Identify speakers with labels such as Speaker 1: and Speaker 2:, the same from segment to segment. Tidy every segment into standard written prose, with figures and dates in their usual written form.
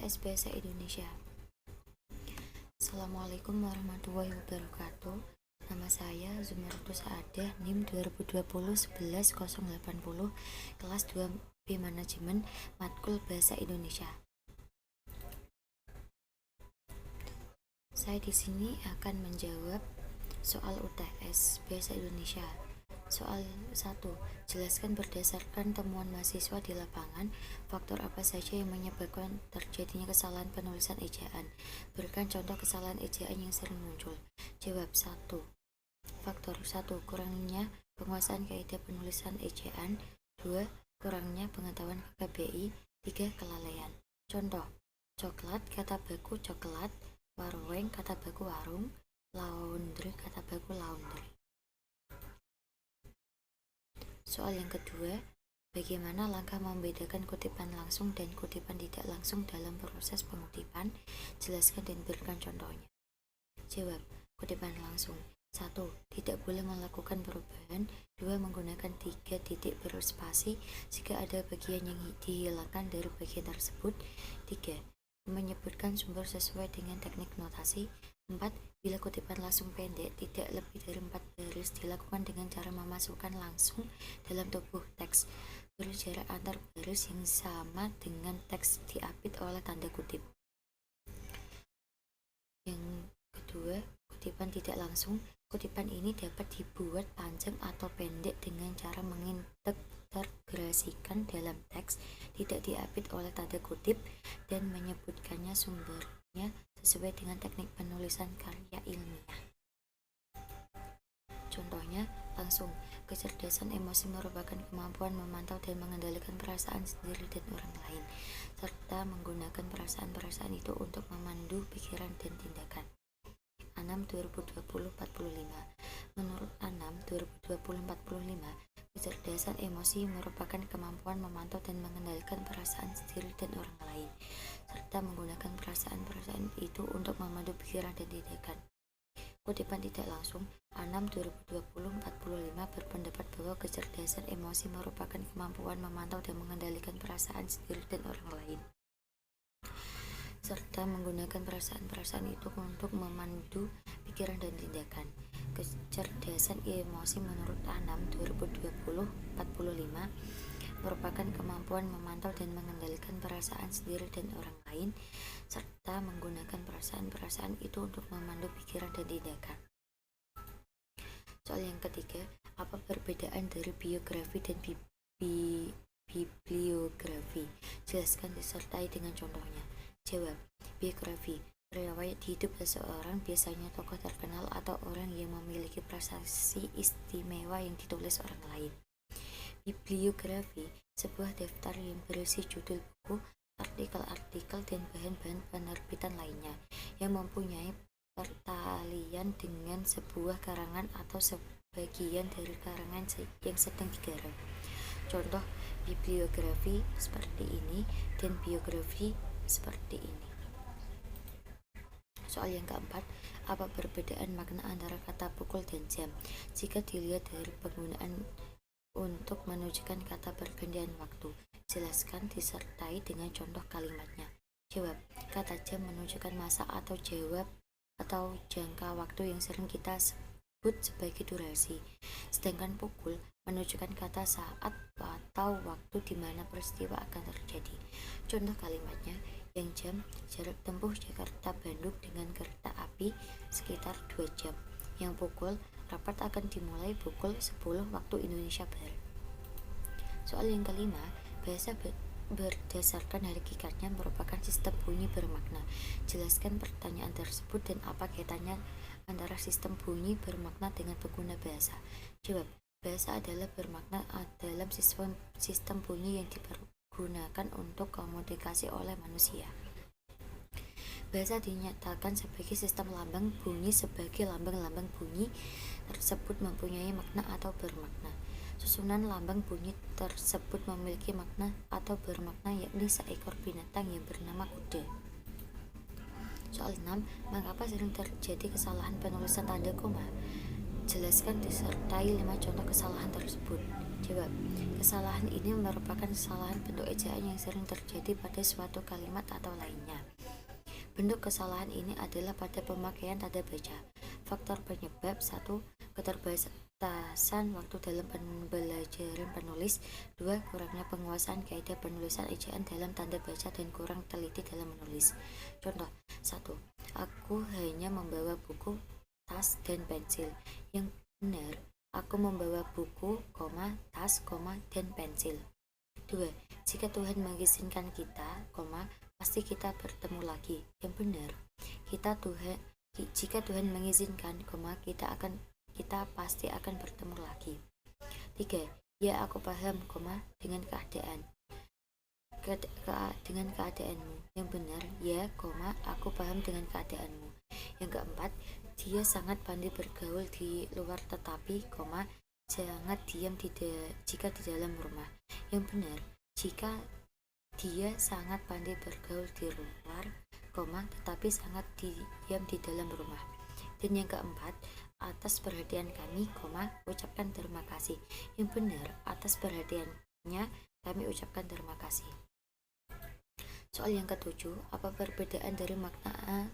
Speaker 1: UTS Bahasa Indonesia. Assalamualaikum warahmatullahi wabarakatuh. Nama saya Zumarudus Saadah, NIM 2020-11-080, kelas 2B Manajemen, Matkul Bahasa Indonesia. Saya di sini akan menjawab soal UTS Bahasa Indonesia. Soal 1. Jelaskan berdasarkan temuan mahasiswa di lapangan, faktor apa saja yang menyebabkan terjadinya kesalahan penulisan ejaan. Berikan contoh kesalahan ejaan yang sering muncul. Jawab 1. Faktor 1. Kurangnya penguasaan kaidah penulisan ejaan. 2. Kurangnya pengetahuan KBBI. 3. Kelalaian. Contoh: coklat kata baku coklat, warung kata baku warung, laundry kata baku laundry. Soal yang kedua, bagaimana langkah membedakan kutipan langsung dan kutipan tidak langsung dalam proses pengutipan? Jelaskan dan berikan contohnya. Jawab. Kutipan langsung. 1. Tidak boleh melakukan perubahan. 2. Menggunakan 3 titik berspasi jika ada bagian yang dihilangkan dari bagian tersebut. 3. Menyebutkan sumber sesuai dengan teknik notasi. 4. Bila kutipan langsung pendek, tidak lebih dari 4 baris, dilakukan dengan cara memasukkan langsung dalam tubuh teks. Beri jarak antar baris yang sama dengan teks diapit oleh tanda kutip. Yang kedua, kutipan tidak langsung. Kutipan ini dapat dibuat panjang atau pendek dengan cara mengintegrasikan dalam teks, tidak diapit oleh tanda kutip, dan menyebutkannya sumbernya sesuai dengan teknik penulisan karya ilmiah. Contohnya, langsung. Kecerdasan emosi merupakan kemampuan memantau dan mengendalikan perasaan sendiri dan orang lain, serta menggunakan perasaan-perasaan itu untuk memandu pikiran dan tindakan. Anam 2020-45. Menurut Anam 2020-45, kecerdasan emosi merupakan kemampuan memantau dan mengendalikan perasaan sendiri dan orang lain, serta menggunakan perasaan-perasaan itu untuk memandu pikiran dan tindakan. Kutipan tidak langsung. Anam 2020-45 berpendapat bahwa kecerdasan emosi merupakan kemampuan memantau dan mengendalikan perasaan sendiri dan orang lain, serta menggunakan perasaan-perasaan itu untuk memandu pikiran dan tindakan. Kecerdasan emosi menurut Anam 2020-45 merupakan kemampuan memantau dan mengendalikan perasaan sendiri dan orang lain, serta menggunakan perasaan-perasaan itu untuk memandu pikiran dan tindakan. Soal yang ketiga, apa perbedaan dari biografi dan bibliografi? Jelaskan disertai dengan contohnya. Jawab. Biografi, riwayat hidup seseorang, biasanya tokoh terkenal atau orang yang memiliki prestasi istimewa yang ditulis orang lain. Bibliografi, sebuah daftar yang berisi judul buku, artikel-artikel, dan bahan-bahan penerbitan lainnya yang mempunyai pertalian dengan sebuah karangan atau sebagian dari karangan yang sedang digarap. Contoh bibliografi seperti ini dan biografi seperti ini. Soal yang keempat, apa perbedaan makna antara kata pukul dan jam jika dilihat dari penggunaan untuk menunjukkan kata pergantian waktu? Jelaskan disertai dengan contoh kalimatnya. Jawab. Kata jam menunjukkan masa atau jangka waktu yang sering kita sebut sebagai durasi, sedangkan pukul menunjukkan kata saat atau waktu di mana peristiwa akan terjadi. Contoh kalimatnya, yang jam, jarak tempuh Jakarta-Bandung dengan kereta api sekitar 2 jam. Yang pukul, rapat akan dimulai pukul 10 waktu Indonesia Barat. Soal yang kelima, bahasa berdasarkan hakikatnya merupakan sistem bunyi bermakna. Jelaskan pertanyaan tersebut dan apa kaitannya antara sistem bunyi bermakna dengan pengguna bahasa. Jawab. Bahasa adalah bermakna dalam sistem bunyi yang dipergunakan untuk komunikasi oleh manusia. Bahasa dinyatakan sebagai sistem lambang bunyi. Sebagai lambang-lambang bunyi tersebut mempunyai makna atau bermakna. Susunan lambang bunyi tersebut memiliki makna atau bermakna, yakni seekor binatang yang bernama kuda. Soal 6. Mengapa sering terjadi kesalahan penulisan tanda koma? Jelaskan disertai 5 contoh kesalahan tersebut. Jawab. Kesalahan ini merupakan kesalahan bentuk ejaan yang sering terjadi pada suatu kalimat atau lainnya. Bentuk kesalahan ini adalah pada pemakaian tanda baca. Faktor penyebab: 1. Keterbatasan waktu dalam pembelajaran penulis. 2. Kurangnya penguasaan kaidah penulisan ejaan dalam tanda baca dan kurang teliti dalam menulis. Contoh: 1. Aku hanya membawa buku, tas, dan pensil. Yang benar: aku membawa buku, tas, dan pensil. 2. Jika Tuhan mengizinkan kita, pasti kita bertemu lagi. Yang benar: jika Tuhan mengizinkan, kita pasti akan bertemu lagi. 3. Ya, aku paham, dengan keadaanmu. Yang benar: ya, aku paham dengan keadaanmu. Yang keempat, dia sangat pandai bergaul di luar tetapi, sangat diam jika di dalam rumah. Yang benar: jika dia sangat pandai bergaul di luar, tetapi sangat diam di dalam rumah. Dan yang keempat, atas perhatian kami, ucapkan terima kasih. Yang benar: atas perhatiannya kami ucapkan terima kasih. Soal yang ketujuh, apa perbedaan dari makna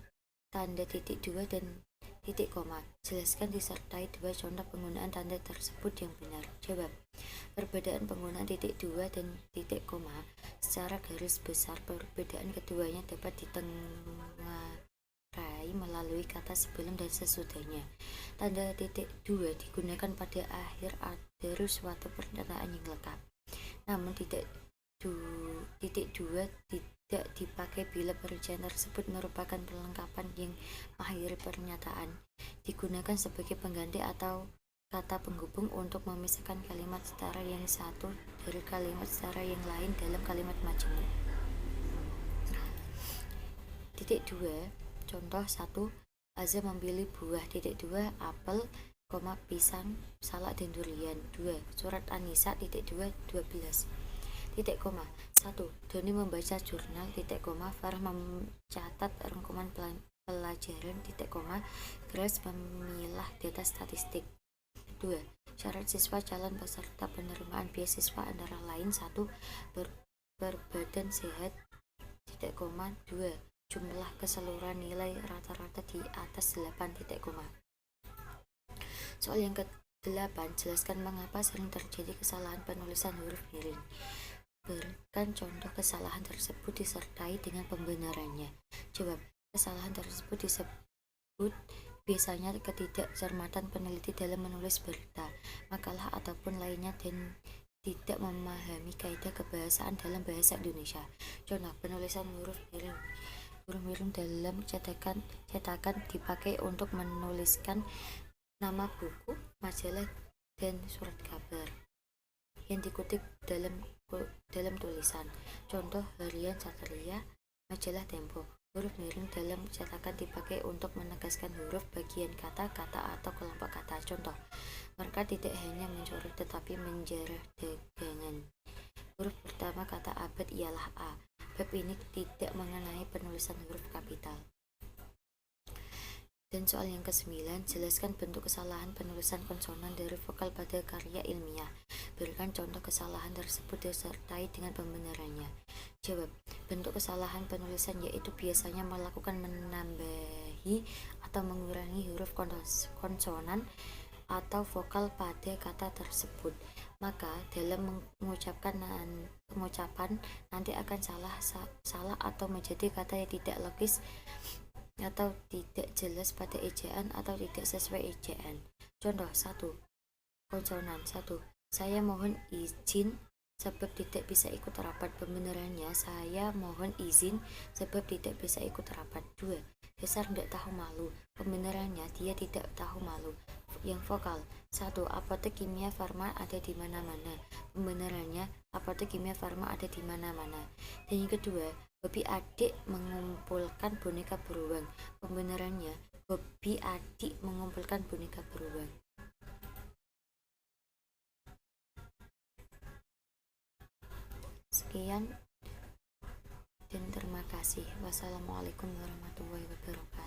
Speaker 1: tanda titik dua dan titik koma? Jelaskan disertai dua contoh penggunaan tanda tersebut yang benar. Jawab. Perbedaan penggunaan titik dua dan titik koma. Secara garis besar, perbedaan keduanya dapat ditengarai melalui kata sebelum dan sesudahnya. Tanda titik dua digunakan pada akhir dari suatu pernyataan yang lengkap. Namun titik dua tidak dipakai bila pernyataan tersebut merupakan perlengkapan yang mengakhiri pernyataan. Digunakan sebagai pengganti atau kata penghubung untuk memisahkan kalimat setara yang satu dari kalimat setara yang lain dalam kalimat majemuk. Titik dua. Contoh 1. Azza memilih buah. Titik 2. Apel, pisang, salak, dan durian. 2. Surat An-Nisa. Titik 2. 12. Titik koma. 1. Doni membaca jurnal. Titik koma. Farah mencatat rangkuman pelajaran. Titik koma. Grace memilah data statistik. 2. Syarat siswa calon peserta penerimaan beasiswa antara lain 1. Berbadan sehat. Titik koma. 2. Jumlah keseluruhan nilai rata-rata di atas 8. Titik koma. Soal yang ke-8, jelaskan mengapa sering terjadi kesalahan penulisan huruf miring. Berikan contoh kesalahan tersebut disertai dengan pembenarannya. Jawab. Kesalahan tersebut disebut biasanya ketidakcermatan peneliti dalam menulis berita, makalah ataupun lainnya dan tidak memahami kaidah kebahasaan dalam bahasa Indonesia. Contoh, penulisan huruf miring dalam cetakan dipakai untuk menuliskan nama buku, majalah, dan surat kabar yang dikutip dalam tulisan. Contoh, harian Satria, majalah Tempo. Huruf miring dalam cetakan dipakai untuk menegaskan huruf, bagian kata, atau kelompok kata. Contoh, mereka tidak hanya mencuri tetapi menjarah dagangan. Huruf pertama kata abad ialah A. Bab ini tidak mengenai penulisan huruf kapital. Dan soal yang ke-9, jelaskan bentuk kesalahan penulisan konsonan dari vokal pada karya ilmiah. Berikan contoh kesalahan tersebut disertai dengan pembenarannya. Jawab. Bentuk kesalahan penulisan yaitu biasanya melakukan menambahi atau mengurangi huruf konsonan atau vokal pada kata tersebut. Maka dalam pengucapan nanti akan salah atau menjadi kata yang tidak logis atau tidak jelas pada ejaan atau tidak sesuai ejaan. Contoh 1. Konsonan 1. Saya mohon izin sebab tidak bisa ikut rapat. Pembenarannya, saya mohon izin sebab tidak bisa ikut rapat. 2. Dasar tidak tahu malu. Pembenarannya, dia tidak tahu malu. Yang vokal 1. Apotek kimia farma ada di mana-mana. Pembenarannya, apotek kimia farma ada di mana-mana. Dan yang kedua, hobi adik mengumpulkan boneka beruang. Pembenarannya, hobi adik mengumpulkan boneka beruang. Sekian dan terima kasih. Wassalamualaikum warahmatullahi wabarakatuh.